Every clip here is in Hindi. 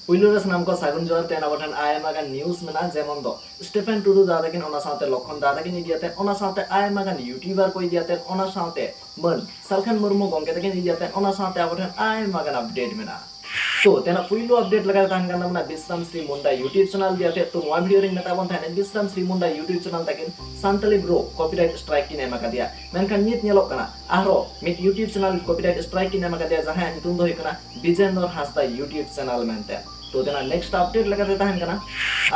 पुइलो रे सनाम को सागुन जोर तेना बठन आयमा का न्यूज़ में ना जेमन दो स्टीफेन टुडू दादा किन ओना साथे लखन दादा किन इदियाते ओना साथे आयमा का यूट्यूबर को इदियाते ओना साथे मन सालखान मुर्मू गंगे तकिन इदियाते ओना साथे आबठन आयमा का अपडेट में ना तो तेना पुइलो अपडेट लगा ताहन kan namna Bisram Sri Munda YouTube channel दियाते तो नवा वीडियो रिंग मेता बन थाने Bisram Sri Munda YouTube channel तकिन Santali bro copyright strike किन एमा का दिया मेनखान नित nyelok kana आरो मिट YouTube channel copyright strike किन एमा का दिया जहां नितुम दो हिकना विजेंद्र हांसदा YouTube channel मेनते तो देना नेक्स्ट अपडेट लगा देता है ना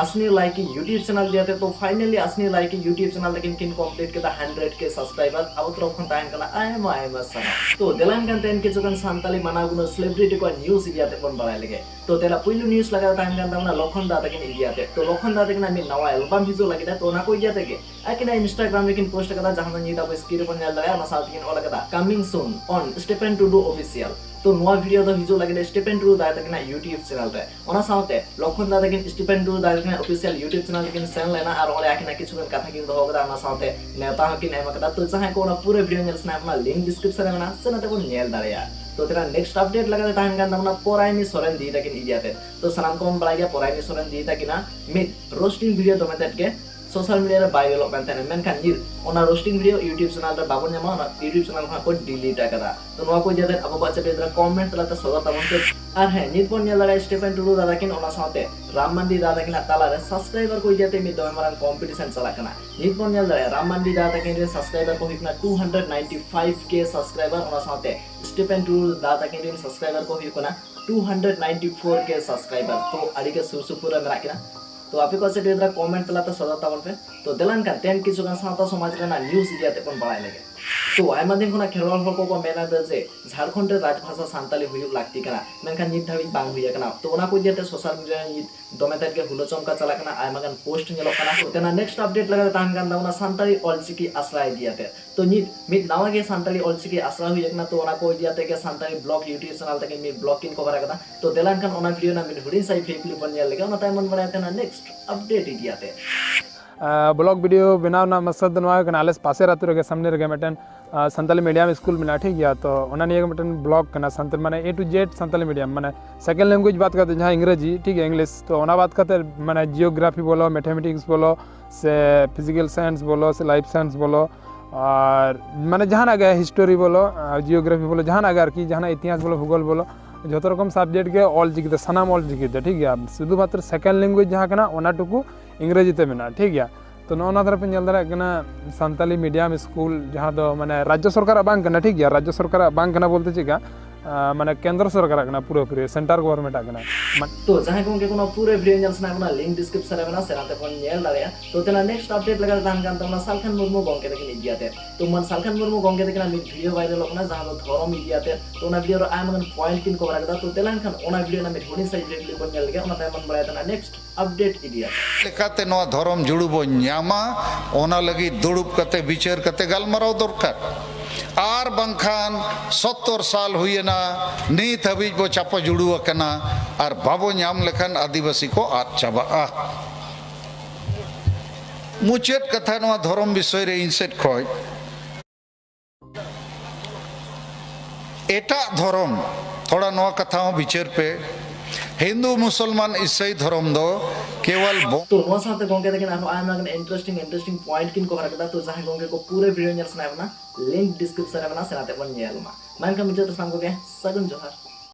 असनी लाइक यूट्यूब चैनल दिया तो फाइनली असनी लाइक यूट्यूब चैनल लेकिन किन कंप्लीट के 100k सब्सक्राइबर अब तो रखन ताहन कना आयमा सना तो देलान kan ten किचुकन सांताली मनागुनो सेलिब्रिटी को न्यूज़ दियाते पन बड़ाय लगे तो तेला पहिलो न्यूज़ लगा ताहन kan तमना लखन दादा किन दियाते तो लखन दादा किन आमी नवा एल्बम भिजो लगे तो ना कोई दियाते के आकिना इंस्टाग्राम लेकिन पोस्ट कदा जहां नि दा स्क्रीन पर नेल दया ना साथ किन ओला कदा coming soon on Stephen Tudu official तो नवा वीडियो द हिजो लगे स्टीफेन टुडू दादा किन यूट्यूब चैनल रे ओना साथे लखन दादा किन स्टीफेन टुडू दादा किन ऑफिशियल यूट्यूब चैनल किन सेन लेना और ओले आकिना किछु कथा किन दो कदा ना साथे नेता हकिन एमा कदा तो जहां को पूरे वीडियो नेल स्नैप मा लिंक डिस्क्रिप्शन में ना सेनाते को नेल दाड़या तो तेरा नेक्स्ट अपडेट लगा देता है तमना पोराइनी सोरेन दी तकिन इदियाते तो सनाम को बड़ा गया पोराइनी सोरेन दी तकिना मिड रोस्टिंग वीडियो तो मेथड के सोशल मीडिया रे वायरल हो पेंथन मेनखान निर ओना रोस्टिंग वीडियो YouTube चैनल रे बाबू न्यामा ओना YouTube चैनल को डिलीट कदा तो नवा को जेदे अब बच्चा बेदरा कमेंट तलाते सदा तमन और है नित पन नेल दाड़ा स्टीफेन टुडू दादा किन ओना साथे राम मंडी दादा किन ताला रे सब्सक्राइबर को जेते मी दो मारन कंपटीशन चला कना नित पन नेल दाड़ा राम मंडी दादा किन रे सब्सक्राइबर को हिकना 295k सब्सक्राइबर ओना साथे स्टीफेन टुडू दादा किन रे सब्सक्राइबर को हिकना 294k सब्सक्राइबर तो अड़ी के सुरसुपुरा मेरा किना तो आप को से बेदरा कमेंट तलाते सदा तमन पे तो देलान का टेन किछु गान साता समाज रेना न्यूज़ दियाते पन बड़ाय लगे तो आयमा दिन खुना खेरवाल हर को मेना दे जे झारखंड रे राजभाषा सांताली हुई लागती कना मेनखान नित धाबी बांग हुई कना तो ओना को दियाते सोशल मीडिया नित दोमे तक के हुलो चमका चला कना आयमा गान पोस्ट नेलो कना तो तेना नेक्स्ट अपडेट लगा ताहन गान दाउना सांताली ऑलचिकी आश्रय दियाते तो नित मित नावा के सांताली ऑलचिकी आश्रय हुई कना तो ओना को दियाते के सांताली ब्लॉग यूट्यूब चैनल तक मी ब्लॉग किन कवर कदा तो देलान खान ओना वीडियो ना मिन हुडिन साइ फेक लिप बन लगे ओना टाइम मन बनाते ना नेक्स्ट अपडेट दियाते ब्लॉग वीडियो बनावना मकसद नवा कना आलेस पासे रातु रे सामने रे मिटन संताली मीडियम स्कूल में ठीक गया तो ओना निये मिटन ब्लॉग कना संताल माने A to Z Santali medium माने सेकंड लैंग्वेज बात करते जहां अंग्रेजी ठीक है इंग्लिश तो ओना बात करते माने जियोग्राफी बोलो मैथमेटिक्स बोलो से फिजिकल साइंस बोलो से लाइफ साइंस बोलो और माने जहां आगे हिस्टोरी बोलो जियोग्राफी बोलो जहां आगे की जहां इतिहास बोलो भूगोल बोलो जो रकम सब्जेक्ट के ऑल जिकिते सनाम ऑल जिकिते ठीक है शुद्ध मात्र सेकंड लैंग्वेज जहां कना ओना टुकु इंग्रेजी ते मेना ठीक है तो नौना तरफ पे नेल दाड़ा संताली मीडियम स्कूल जहाँ दो माने राज्य सरकार बांग कना ठीक है राज्य सरकार बांग कना बोलते चिका माने केंद्र सरकार कना पूरे सेंटर गवर्नमेंट आकना तो जहां को के कोनो पूरे वीडियो नेल सना अपना लिंक डिस्क्रिप्शन में ना सेनाते कोन नेल दाड़या तो तेना नेक्स्ट अपडेट लगा दान कान तमना सालखान मुर्मू गंगे तकिन इदियाते तो मन सालखान मुर्मू गंगे तकिन मी वीडियो वायरल होना जहां दो धरम इदियाते तो ना वीडियो रो आमन पॉइंट किन कवर कदा तो तेलान खान ओना वीडियो ना मी होनी साइड वीडियो कोन नेल के ओना टाइम मन बड़ा तना नेक्स्ट अपडेट इदिया लेकाते नो धरम जुड़बो न्यामा ओना लगी दुड़ुब कते विचार कते गलमराव दरकार आर बंखान 70 साल हुईना नीत हबीज बो चापो जुड़ुआ कना और बाबो नाम लेखन आदिवासी को आद चाबा मुचेत कथा नो धर्म विषय रे इनसेट खय एटा धर्म थोड़ा नो कथा विचार पे हिंदू मुसलमान ईसाई धर्म दो केवल तो नो साथे गंगे तकिन आरो आयमा गन इंटरेस्टिंग पॉइंट किन कवर कदा तो जहां गंगे को पूरे वीडियो नेल सना लिंक डिस्क्रिप्शन में ना सेनाते बन नेल मा मान का मित्र तो सामको के सगुन जोहार।